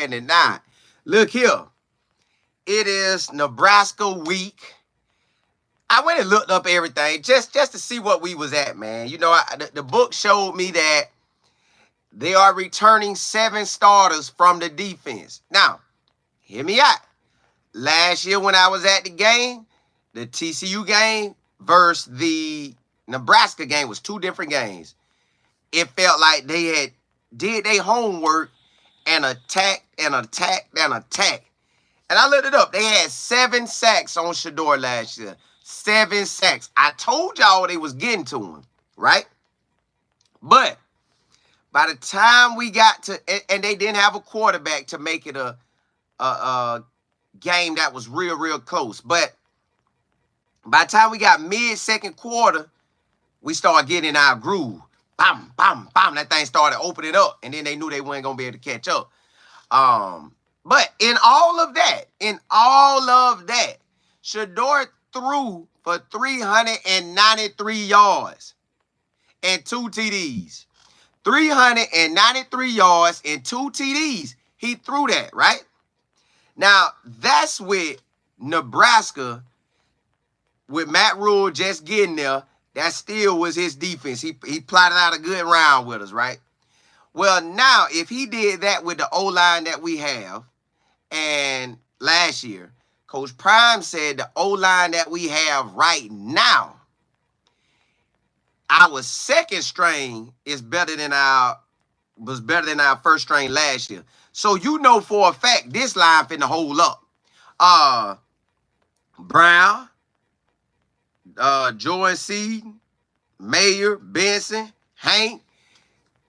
understand it now. Look here. It is Nebraska week. I went and looked up everything just to see what we was at, man. You know, the book showed me that they are returning 7 starters from the defense. Now, hear me out. Last year when I was at the game, the TCU game versus the Nebraska game was 2 different games. It felt like they had did their homework and attacked and attacked and attacked. And I looked it up. They had 7 sacks on Shedeur last year. 7 sacks. I told y'all they was getting to him, right? But by the time we got to, and they didn't have a quarterback to make it a game that was real close. But by the time we got mid-second quarter, we started getting our groove. Bam, bam, bam. That thing started opening up, and then they knew they weren't going to be able to catch up. But in all of that, Shadeur threw for 393 yards and 2 TDs. 393 yards and 2 TDs. He threw that, right? Now, that's with Nebraska, with Matt RHULE just getting there. That still was his defense. He plotted out a good round with us, right? Well, now, if he did that with the O-line that we have, and last year, Coach Prime said the O-line that we have right now, our second string was better than our first string last year. So you know for a fact this line finna hold up. Brown, Jordan Seaton, Mayer, Benson, Hank,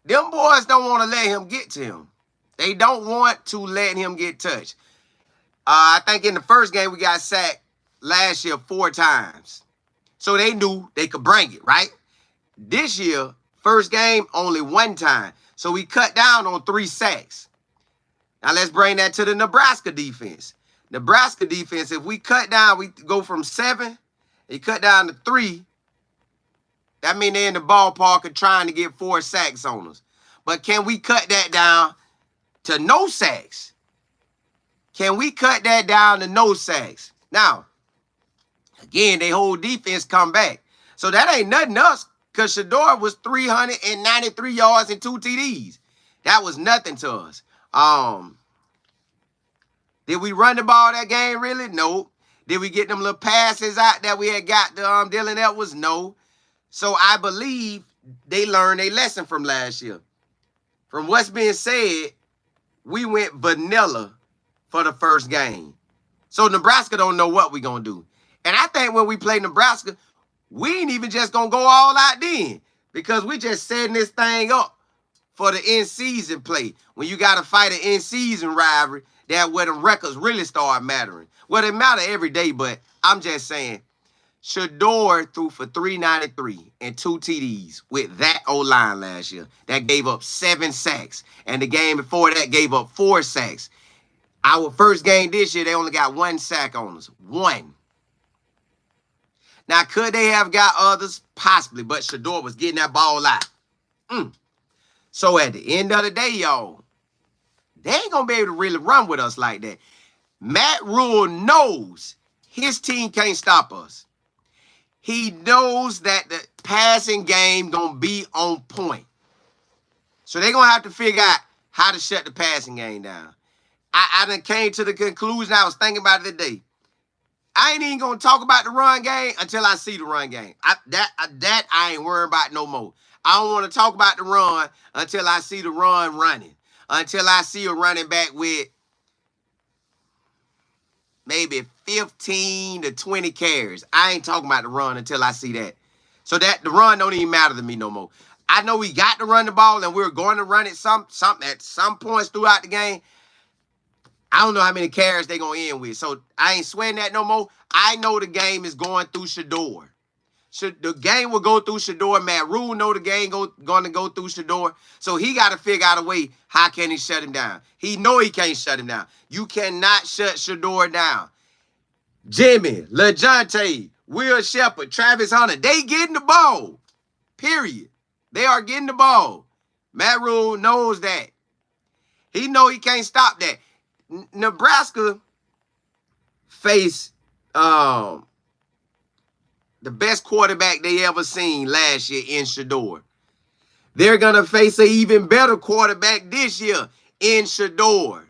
them boys don't want to let him get to him. They don't want to let him get touched. I think in the first game we got sacked last year 4 times. So they knew they could bring it, right? This year, first game, only 1 time. So we cut down on 3 sacks. Now let's bring that to the Nebraska defense. Nebraska defense, if we cut down, we go from 7, they cut down to 3. That means they're in the ballpark of trying to get 4 sacks on us. But can we cut that down to no sacks? Can we cut that down to no sacks? Now, again, their whole defense come back. So that ain't nothing else because Shedeur was 393 yards and 2 TDs. That was nothing to us. Did we run the ball that game, really? No. Did we get them little passes out that we had got to Dylan Edwards? No. So I believe they learned a lesson from last year. From what's being said, we went vanilla for the first game. So Nebraska don't know what we're going to do. And I think when we play Nebraska, we ain't even just going to go all out then because we just setting this thing up for the in-season play. When you got to fight an in-season rivalry, that's where the records really start mattering. Well, they matter every day, but I'm just saying, Shedeur threw for 393 and 2 TDs with that O-line last year. That gave up 7 sacks. And the game before that gave up 4 sacks. Our first game this year, they only got 1 sack on us. 1. Now, could they have got others? Possibly, but Shedeur was getting that ball out. So at the end of the day, y'all, they ain't going to be able to really run with us like that. Matt RHULE knows his team can't stop us. He knows that the passing game going to be on point. So they're going to have to figure out how to shut the passing game down. I done came to the conclusion, I was thinking about it today. I ain't even going to talk about the run game until I see the run game. That I ain't worrying about no more. I don't want to talk about the run until I see the run running. Until I see a running back with maybe 15 to 20 carries. I ain't talking about the run until I see that. So that the run don't even matter to me no more. I know we got to run the ball and we're going to run it at some points throughout the game. I don't know how many carries they're going to end with. So I ain't sweating that no more. I know the game is going through Shedeur. The game will go through Shedeur. Matt RHULE know the game going to go through Shedeur. So he got to figure out a way, how can he shut him down? He know he can't shut him down. You cannot shut Shedeur down. Jimmy, LeJounte, Will Shepherd, Travis Hunter, they getting the ball. Period. They are getting the ball. Matt RHULE knows that. He know he can't stop that. Nebraska faced the best quarterback they ever seen last year in Shedeur. They're going to face an even better quarterback this year in Shadeur.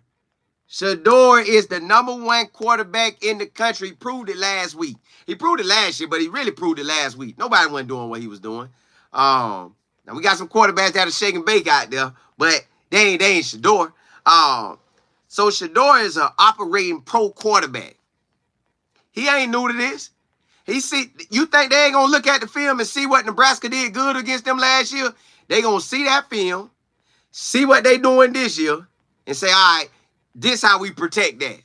Shadeur is the #1 quarterback in the country. He proved it last week. He proved it last year, but he really proved it last week. Nobody wasn't doing what he was doing. Now we got some quarterbacks that are shake and bake out there, but they ain't Shadeur. So Shadeur is an operating pro quarterback. He ain't new to this. You think they ain't gonna look at the film and see what Nebraska did good against them last year? They gonna see that film, see what they doing this year, and say, all right, this how we protect that.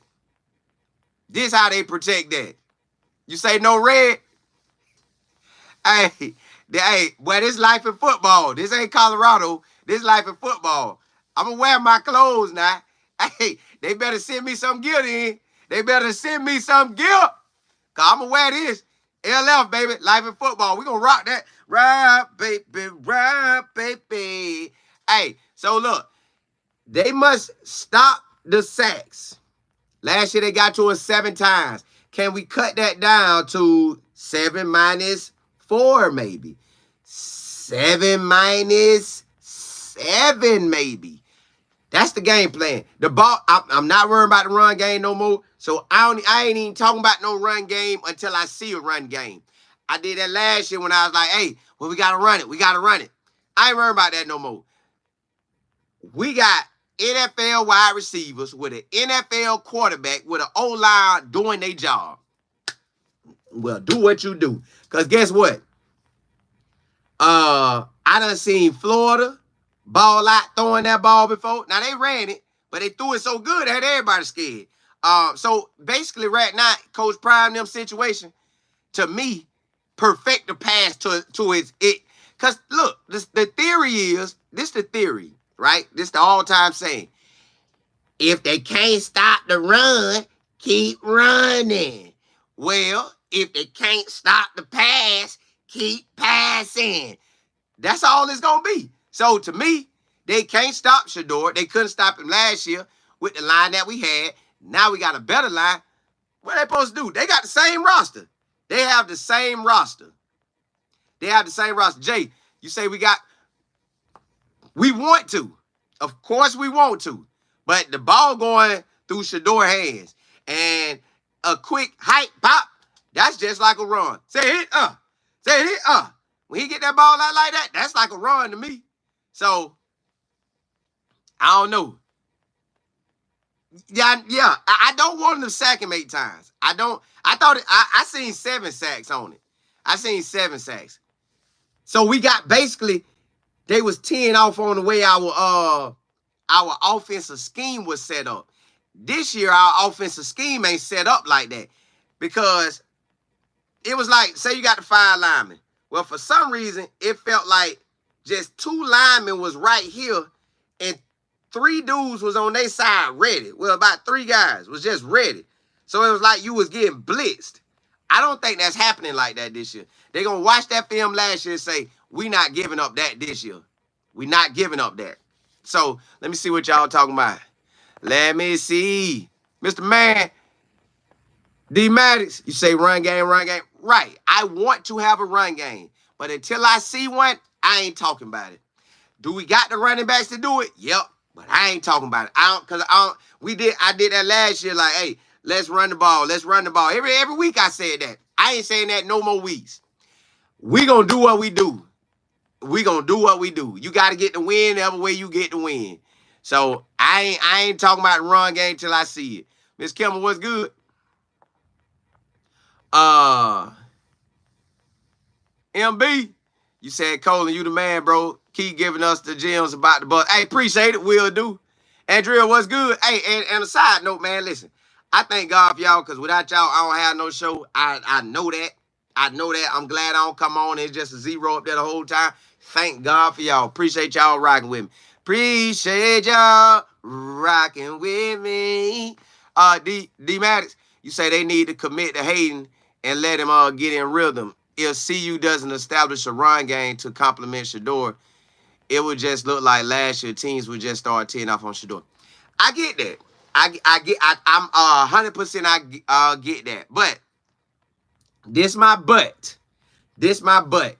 This how they protect that. You say no red? Hey, boy, this life in football. This ain't Colorado. This life in football. I'm gonna wear my clothes now. Hey, they better send me some gear then. They better send me some gear. Cause I'm gonna wear this. LF, baby. Life in football. We gonna rock that. Right, baby. Right, baby. Hey, so look. They must stop the sacks. Last year they got to us 7 times. Can we cut that down to 7 minus 4 maybe? 7 minus 7 maybe. That's the game plan. The ball, I'm not worrying about the run game no more. So I ain't even talking about no run game until I see a run game. I did that last year when I was like, hey, well, we got to run it. We got to run it. I ain't worrying about that no more. We got NFL wide receivers with an NFL quarterback with an O-line doing their job. Well, do what you do. Because guess what? I done seen Florida ball out throwing that ball before. Now, they ran it, but they threw it so good that everybody scared. So, basically, right now, Coach Prime, them situation, to me, perfect the pass to it. Because, look, the theory is, this the theory, right? This the all-time saying. If they can't stop the run, keep running. Well, if they can't stop the pass, keep passing. That's all it's going to be. So, to me, they can't stop Shedeur. They couldn't stop him last year with the line that we had. Now we got a better line. What are they supposed to do? They got the same roster. They have the same roster. They have the same roster. Jay, you say we want to. Of course we want to. But the ball going through Shedeur's hands. And a quick hype pop, that's just like a run. Say hit, Say hit, When he get that ball out like that, that's like a run to me. So, I don't know. Yeah, I don't want him to sack him 8 times. I seen 7 sacks on it. I seen 7 sacks. So we got basically, they was 10 off on the way our offensive scheme was set up. This year, our offensive scheme ain't set up like that because it was like, say you got the 5 linemen. Well, for some reason, it felt like just 2 linemen was right here and 3 dudes was on their side ready. Well, about 3 guys was just ready. So it was like you was getting blitzed. I don't think that's happening like that this year. They're going to watch that film last year and say, we not giving up that this year. We not giving up that. So let me see what y'all talking about. Let me see. Mr. Man, D Maddox, you say run game, run game. Right. I want to have a run game. But until I see one, I ain't talking about it. Do we got the running backs to do it? Yep. But I ain't talking about it. I did that last year, like, hey, let's run the ball. Let's run the ball. Every week I said that. I ain't saying that no more weeks. We gonna do what we do. We gonna do what we do. You gotta get the win every way you get the win. So I ain't talking about the run game till I see it. Miss Kimmel, what's good? MB, you said, Colin, you the man, bro. Keep giving us the gems about the bus. Hey, appreciate it. Will do. Andrea, what's good? Hey, and a side note, man, listen. I thank God for y'all because without y'all, I don't have no show. I know that. I know that. I'm glad I don't come on. It's just a 0 up there the whole time. Thank God for y'all. Appreciate y'all rocking with me. Appreciate y'all rocking with me. D Maddox, you say they need to commit to Hayden and let him get in rhythm. If CU doesn't establish a run game to complement Shedeur, it would just look like last year teams would just start teeing off on Shedeur. I get that. I'm 100% I get that. But this my butt. This my butt.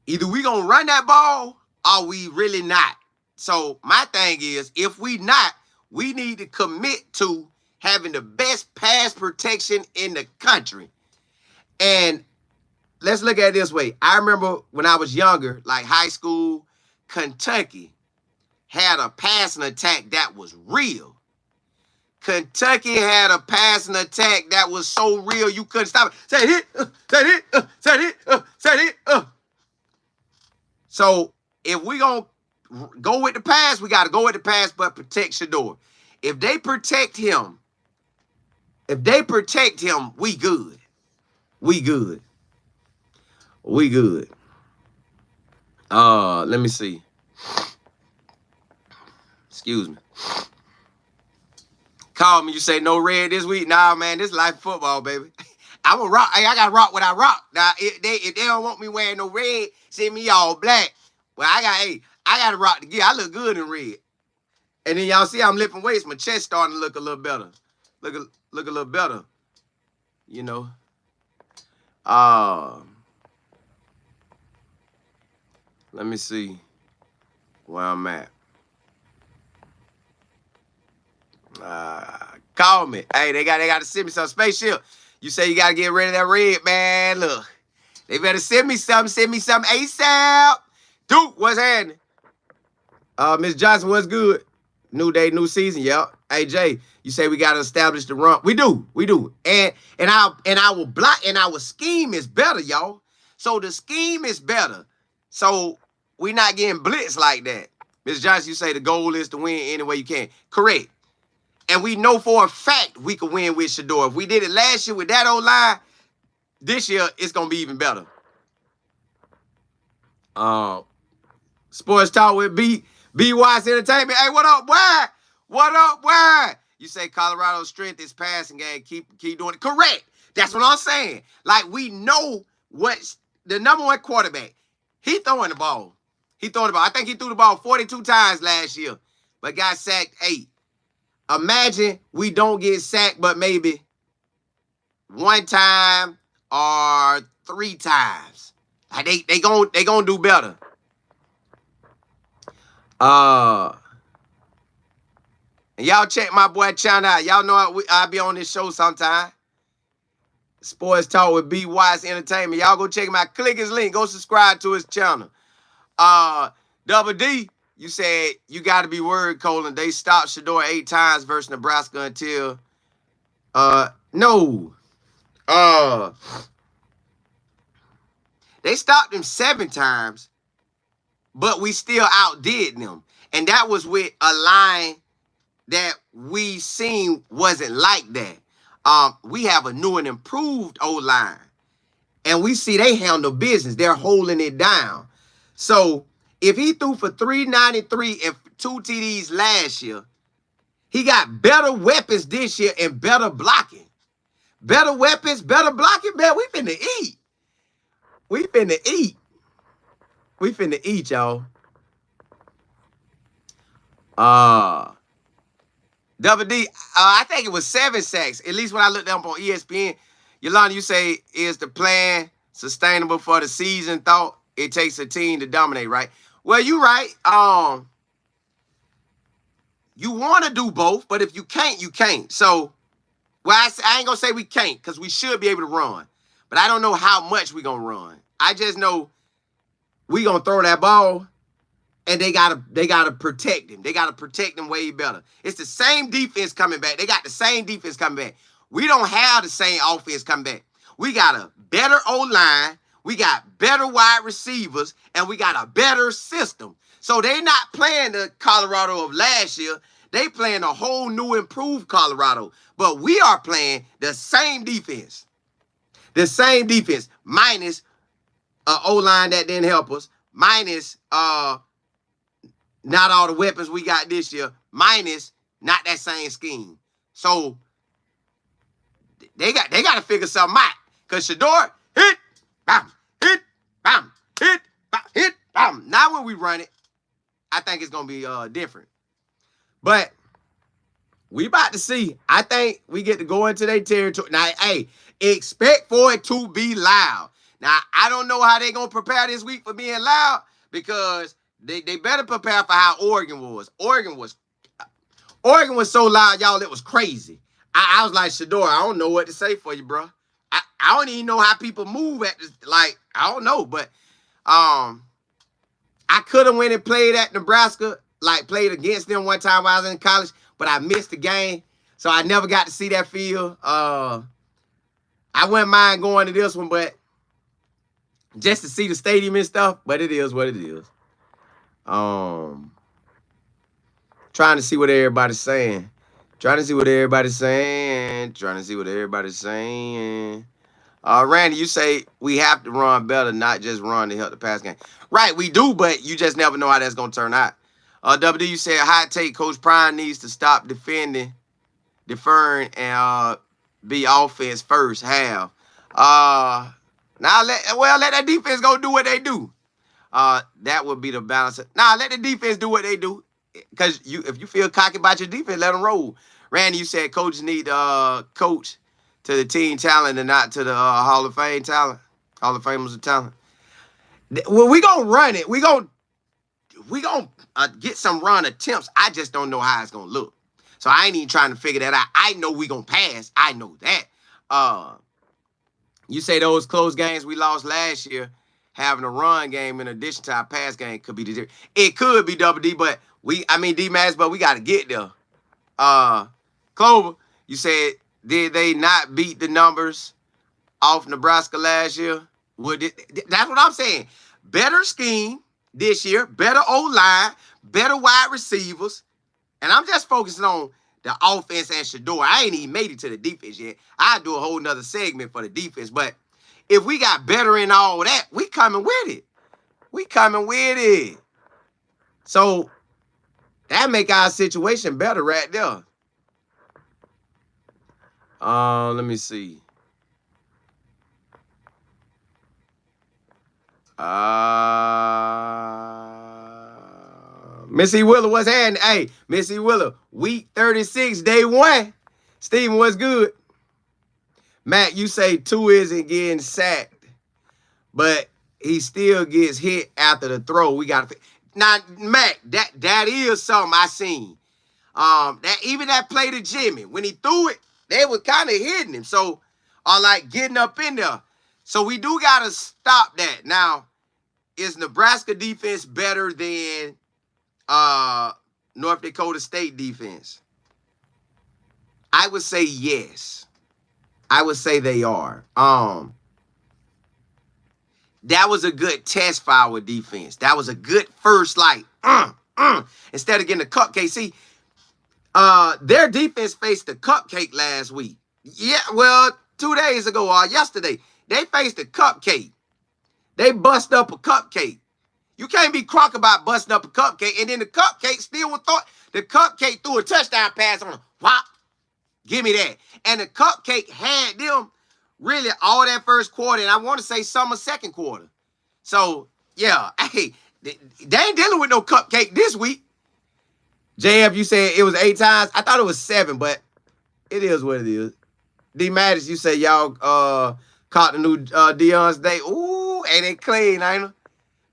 Either we gonna run that ball or we really not. So my thing is, if we not, we need to commit to having the best pass protection in the country. And let's look at it this way. I remember when I was younger, like high school, Kentucky had a passing attack that was real. Kentucky had a passing attack that was so real you couldn't stop it. Say hit, say hit, say hit, say hit. So if we gonna go with the pass, we gotta go with the pass, but protect Shedeur. If they protect him, we good. We good. We good. Let me see. Excuse me. Call me, you say no red this week. Nah, man, this life football, baby. I'm a rock. Hey, I gotta rock what I rock. Now, if they don't want me wearing no red, send me all black. Well, I gotta rock the gear. I look good in red. And then y'all see I'm lifting weights. My chest starting to look a little better. Look a little better. You know. Let me see where I'm at. Call me. Hey, they got to send me some spaceship. You say you got to get rid of that red, man. Look, they better send me something. Send me something ASAP. Duke, what's happening? Miss Johnson, what's good? New day, new season, yeah. Hey Jay, you say we gotta establish the run. We do. And our block and our scheme is better, y'all. So the scheme is better. So we not getting blitzed like that. Miss Johnson, you say the goal is to win any way you can. Correct. And we know for a fact we could win with Shedeur. If we did it last year with that old line, this year it's gonna be even better. Sports Talk with B-Wise Entertainment. Hey, what up, boy? What up, boy? You say Colorado's strength is passing game. Keep doing it. Correct. That's what I'm saying. Like, we know what's the number one quarterback. He throwing the ball. I think he threw the ball 42 times last year, but got sacked 8. Imagine we don't get sacked, but maybe 1 time or 3 times. Like they gonna do better. And y'all check my boy channel out. Y'all know I be on this show sometime. Sports Talk with B-Wise Entertainment. Y'all go check him out. Click his link. Go subscribe to his channel. Double D, you said you got to be worried, Colin. They stopped Shedeur 8 times versus Nebraska until no. They stopped him 7 times, but we still outdid them. And that was with a line that we seen wasn't like that. We have a new and improved O-line. And we see they handle business. They're holding it down. So if he threw for 393 and 2 TDs last year, he got better weapons this year and better blocking. Better weapons, better blocking, man. We finna eat. We finna eat, y'all. Double D, I think it was 7 sacks. At least when I looked up on ESPN. Yolanda, you say, is the plan sustainable for the season? Thought it takes a team to dominate, right? Well, you're right. You want to do both, but if you can't, you can't. So, well, I ain't going to say we can't because we should be able to run. But I don't know how much we're going to run. I just know we going to throw that ball. And they gotta protect him. They gotta protect him way better. It's the same defense coming back. They got the same defense coming back. We don't have the same offense coming back. We got a better O-line. We got better wide receivers, and we got a better system. So they not playing the Colorado of last year. They playing a whole new improved Colorado. But we are playing the same defense. The same defense, minus O-line that didn't help us, minus not all the weapons we got this year, minus not that same scheme. So they got to figure something out. Because Shedeur, hit, bam, hit, bam, hit, bam, hit, bam. Now when we run it, I think it's going to be different. But We about to see. I think we get to go into their territory. Now, hey, expect for it to be loud. Now, I don't know how they're going to prepare this week for being loud because they better prepare for how Oregon was. Oregon was so loud, y'all, it was crazy. I was like, Shedeur, I don't know what to say for you, bro. I don't even know how people move at this. Like, I don't know, but I could have went and played at Nebraska, like played against them one time while I was in college, but I missed the game, so I never got to see that field. I wouldn't mind going to this one, but just to see the stadium and stuff, but it is what it is. Trying to see what everybody's saying. Randy, you say we have to run better, not just run to help the pass game. Right, we do, but you just never know how that's going to turn out. WD, you said hot take, Coach Prime needs to stop deferring, and be offense first half. Now let that defense go do what they do. That would be the balance. Let the defense do what they do. Because if you feel cocky about your defense, let them roll. Randy, you said coaches need coach to the team talent and not to the Hall of Fame talent. Hall of Famers of talent. Well, we gonna run it. We gonna get some run attempts. I just don't know how it's gonna look. So I ain't even trying to figure that out. I know we gonna pass. I know that. You say those close games we lost last year, having a run game in addition to our pass game could be the difference. It could be Double D, but D-Max, but we got to get there. Clover, you said, did they not beat the numbers off Nebraska last year? That's what I'm saying. Better scheme this year, better O-line, better wide receivers. And I'm just focusing on the offense and Shedeur. I ain't even made it to the defense yet. I'll do a whole nother segment for the defense. But if we got better in all that, we coming with it. So that make our situation better right there. Let me see. Missy Willer, what's happening? Hey, Missy Willer, week 36, day 1. Steven, what's good? Matt, you say 2 isn't getting sacked, but he still gets hit after the throw. We got to... Now, Matt, that is something I seen. Even that play to Jimmy, when he threw it, they was kind of hitting him. So, like getting up in there. So we do got to stop that. Now, is Nebraska defense better than North Dakota State defense? I would say yes. I would say they are. That was a good test for our defense. That was a good first, instead of getting a cupcake. See, their defense faced a cupcake last week. Yeah, well, 2 days ago or yesterday, they faced a cupcake. They bust up a cupcake. You can't be crunk about busting up a cupcake, and then the cupcake still was thought. The cupcake threw a touchdown pass on him. Whop. Give me that. And the cupcake had them really all that first quarter, and I want to say some of second quarter. So, yeah, hey, they ain't dealing with no cupcake this week. JF, you said it was 8 times. I thought it was 7, but it is what it is. D. Mattis, you say y'all caught the new Deion's Day. Ooh, ain't it clean, ain't it?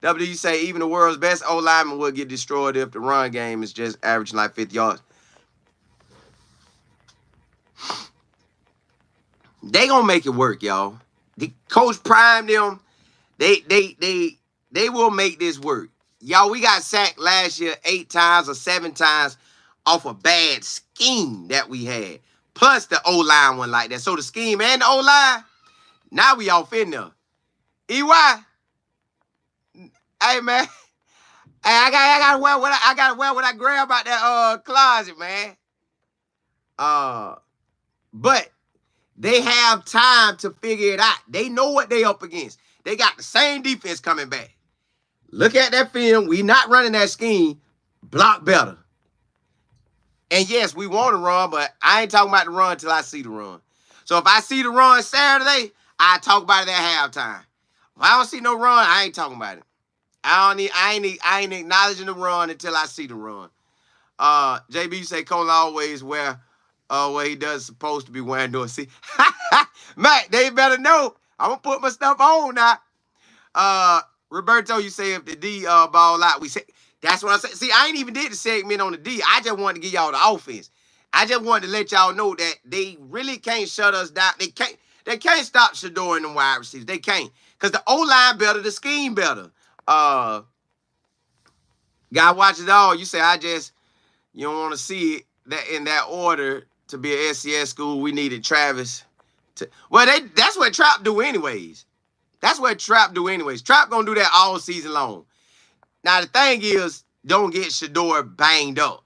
W, you say even the world's best O-lineman will get destroyed if the run game is just averaging like 50 yards. They gonna make it work, y'all. The Coach Prime them, they will make this work. Y'all, we got sacked last year 8 times or 7 times off a bad scheme that we had. Plus the O-line one like that. So the scheme and the O-line, now we off in there. EY, hey man, hey, I gotta wear what I grab out that closet, man. But they have time to figure it out. They know what they up against. They got the same defense coming back. Look at that film. We not running that scheme. Block better. And yes, we want to run, but I ain't talking about the run until I see the run. So if I see the run Saturday, I talk about it at halftime. If I don't see no run, I ain't talking about it. I ain't acknowledging the run until I see the run. JB, you say Cole always wear What he does supposed to be wearing doing. See, Matt, they better know. I'm gonna put my stuff on now. Roberto, you say if the D ball out, we say that's what I said. See, I ain't even did the segment on the D. I just wanted to give y'all the offense. I just wanted to let y'all know that they really can't shut us down. They can't stop Shedeur and them wide receivers. They can't. Because the O-line better, the scheme better. Guy watch it all. You say you don't want to see it that in that order to be an SCS school. We needed Travis to that's what Trap do anyways. That's what Trap do anyways. Trap gonna do that all season long. Now the thing is, don't get Shedeur banged up.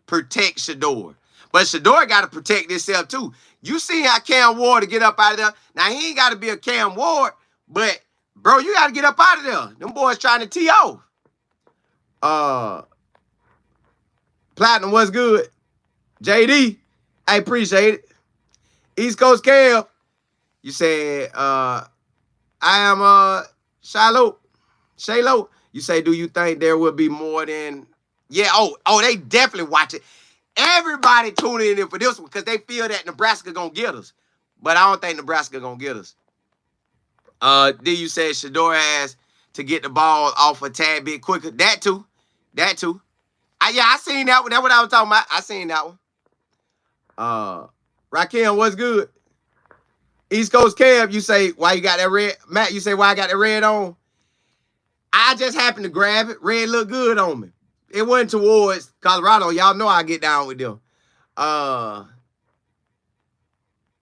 Protect Shedeur. But Shedeur got to protect himself too. You see how Cam Ward to get up out of there. Now he ain't got to be a Cam Ward, but bro, you got to get up out of there. Them boys trying to tee off. Platinum, what's good? JD, I appreciate it. East Coast Cam, you said, I am Shaylo. You say, do you think there will be more than? Yeah. Oh, they definitely watch it. Everybody tuning in for this one because they feel that Nebraska gonna get us, but I don't think Nebraska gonna get us. Then you said Shedeur has to get the ball off a tad bit quicker. That too. I seen that one. That's what I was talking about. I seen that one. Rakim, what's good? East Coast Cab, you say, why you got that red? Matt, you say, why I got that red on? I just happened to grab it. Red looked good on me. It went towards Colorado. Y'all know I get down with them.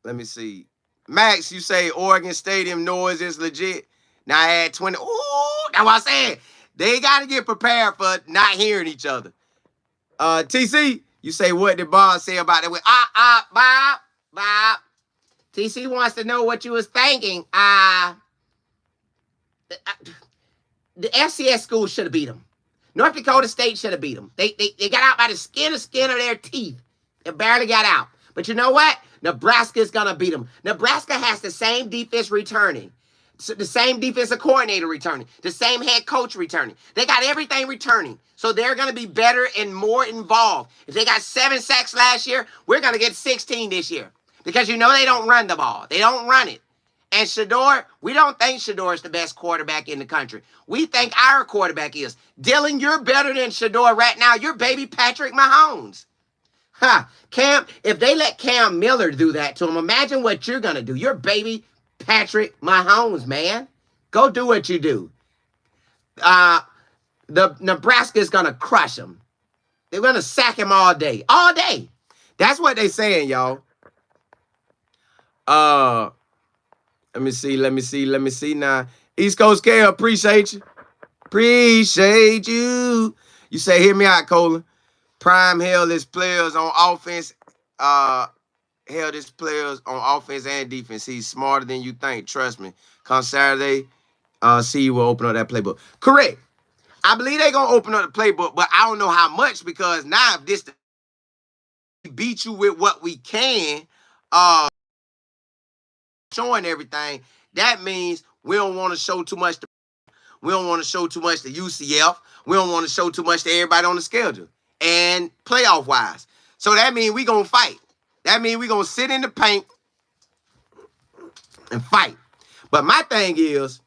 Let me see. Max, you say Oregon Stadium noise is legit. Now I had 20. Ooh, that's what I said. They got to get prepared for not hearing each other. TC, you say, what did Bob say about it? Bob. TC wants to know what you was thinking. The FCS school should have beat them. North Dakota State should have beat them. They got out by the skin of their teeth. They barely got out. But you know what? Nebraska's going to beat them. Nebraska has the same defense returning. The same defensive coordinator returning. The same head coach returning. They got everything returning. So they're going to be better and more involved. If they got 7 sacks last year, we're going to get 16 this year. Because you know they don't run the ball. They don't run it. And Shedeur, we don't think Shedeur is the best quarterback in the country. We think our quarterback is. Dylan, you're better than Shedeur right now. You're baby Patrick Mahomes. Cam, if they let Cam Miller do that to him, imagine what you're going to do. You're baby Patrick Mahomes, man. Go do what you do. The Nebraska is going to crush him. They're going to sack him all day. All day. That's what they saying, y'all. Let me see now. East Coast K, appreciate you. Appreciate you. You say, hear me out, Colin. Prime held his players on offense. Held his players on offense and defense. He's smarter than you think. Trust me. Come Saturday, see will open up that playbook. Correct. I believe they're going to open up the playbook, but I don't know how much because now if this beat you with what we can, showing everything, that means we don't want to show too much. We don't want to show too much to UCF. We don't want to show too much to everybody on the schedule and playoff-wise. So that means we're going to fight. That means we're going to sit in the paint and fight. But my thing is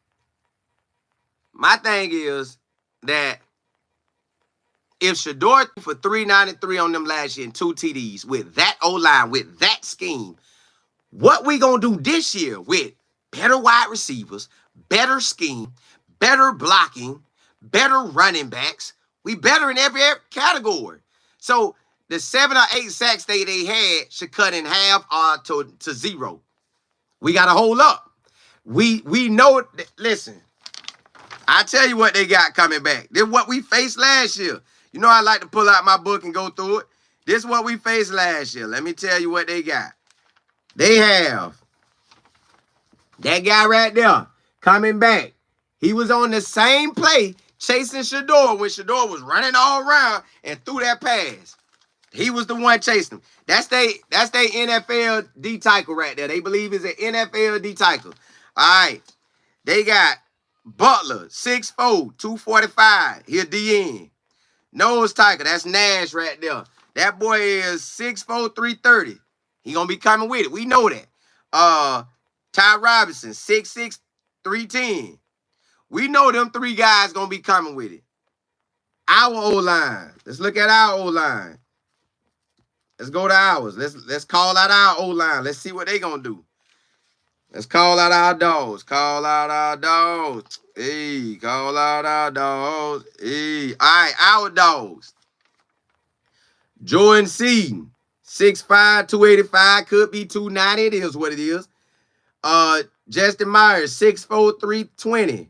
that if Shedeur for 393 on them last year and 2 TDs with that O-line, with that scheme, what we going to do this year with better wide receivers, better scheme, better blocking, better running backs, we better in every category. So the 7 or 8 sacks they had should cut in half or to 0. We got to hold up. We know, listen, I tell you what they got coming back. This is what we faced last year. You know I like to pull out my book and go through it. This is what we faced last year. Let me tell you what they got. They have that guy right there coming back. He was on the same play chasing Shedeur when Shedeur was running all around and threw that pass. He was the one chasing him. That's they NFL D tackle right there. They believe it's an NFL D tackle. All right. They got Butler, 6'4", 245. He a DN. Nose tackle. That's Nash right there. That boy is 6'4", 330. He gonna be coming with it. We know that. Ty Robinson, 6'6", 310. We know them 3 guys gonna be coming with it. Our O-line. Let's look at our O-line. Let's go to ours. Let's call out our O-line. Let's see what they gonna do. Let's call out our dogs. Call out our dogs. Hey, call out our dogs. Hey. All right, our dogs. Jordan Seaton, 6'5", 285, could be 290. It is what it is. Justin Myers, 6'4", 320.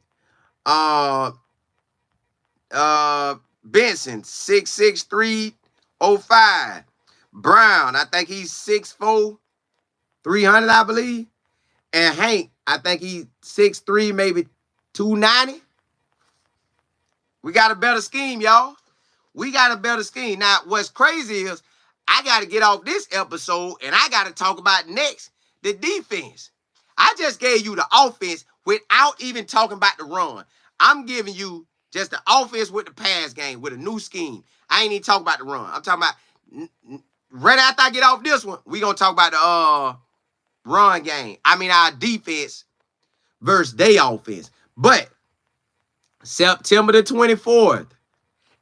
Benson, 6'6", 305. Brown, I think he's 6'4", 300, I believe. And Hank, I think he's 6'3", maybe 290. We got a better scheme, y'all. We got a better scheme. Now, what's crazy is I got to get off this episode and I got to talk about next the defense. I just gave you the offense without even talking about the run. I'm giving you just the offense with the pass game, with a new scheme. I ain't even talking about the run. I'm talking about right after I get off this one, we going to talk about the run game. I mean, our defense versus their offense. But September the 24th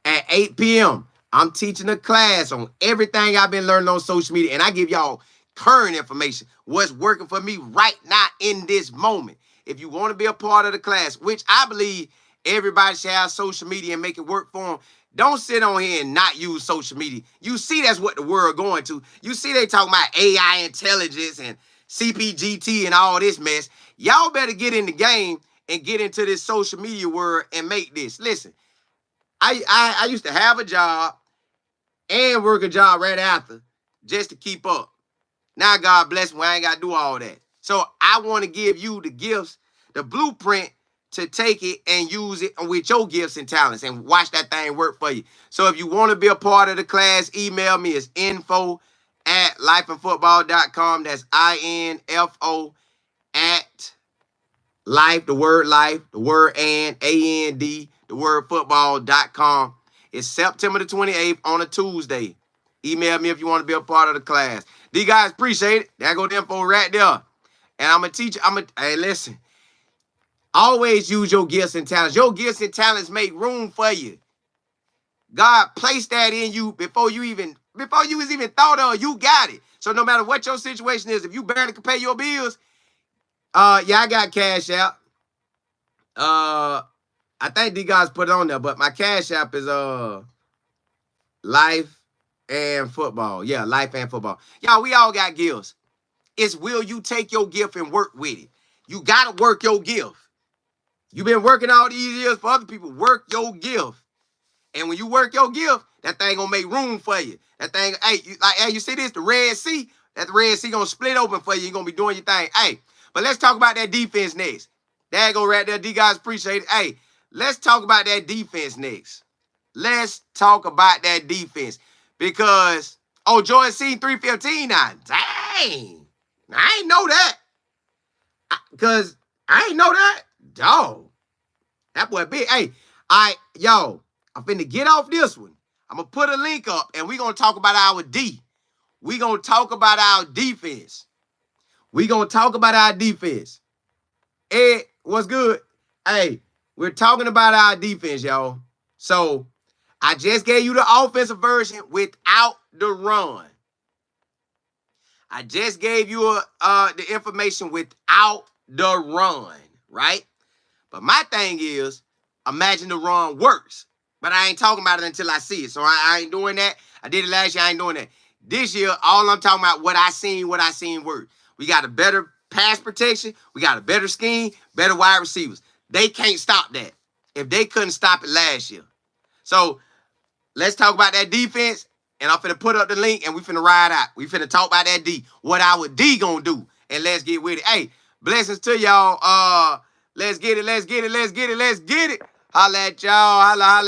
at 8 p.m., I'm teaching a class on everything I've been learning on social media, and I give y'all current information, what's working for me right now in this moment. If you want to be a part of the class, which I believe everybody should have social media and make it work for them, don't sit on here and not use social media. You see that's what the world going to. You see they talking about AI intelligence and CPGT and all this mess. Y'all better get in the game and get into this social media world and make this. Listen, I used to have a job and work a job right after just to keep up. Now, God bless me, I ain't got to do all that. So I want to give you the gifts, the blueprint to take it and use it with your gifts and talents and watch that thing work for you. So if you want to be a part of the class, email me. It's info@lifeandfootball.com. That's INFO at life, the word life, the word AND, the word football.com. It's September the 28th on a Tuesday. Email me if you want to be a part of the class. These guys appreciate it. There go the info right there. And I'm going to teach you. Hey, listen. Always use your gifts and talents. Your gifts and talents make room for you. God placed that in you before you was even thought of. You got it. So no matter what your situation is, if you barely can pay your bills, yeah, I got cash out. I think these guys put it on there, but my cash app is life and football. Yeah, life and football. Y'all, we all got gifts. It's will you take your gift and work with it. You got to work your gift. You've been working all these years for other people. Work your gift. And when you work your gift, that thing going to make room for you. That thing, hey, you see this, the Red Sea? That Red Sea going to split open for you. You're going to be doing your thing. Hey, but let's talk about that defense next. There you go right there. D guys appreciate it. Hey, let's talk about that defense next. Let's talk about that defense. Because, Jordan Seaton 315 now. Dang. I ain't know that. Because I ain't know that. Dog. That boy big. Hey, yo, I'm finna get off this one. I'm going to put a link up, and we're going to talk about our D. We're going to talk about our defense. We're going to talk about our defense. Ed, what's good? Hey, we're talking about our defense, y'all. So, I just gave you the offensive version without the run. I just gave you the information without the run, right? But my thing is, imagine the run works. But I ain't talking about it until I see it. So I ain't doing that. I did it last year. I ain't doing that. This year, all I'm talking about, what I seen work. We got a better pass protection. We got a better scheme, better wide receivers. They can't stop that if they couldn't stop it last year. So let's talk about that defense. And I'm finna put up the link and we finna ride out. We finna talk about that D. What our D gonna do. And let's get with it. Hey, blessings to y'all. Let's get it. Let's get it. Let's get it. Let's get it. Holla at y'all. Holla, holla.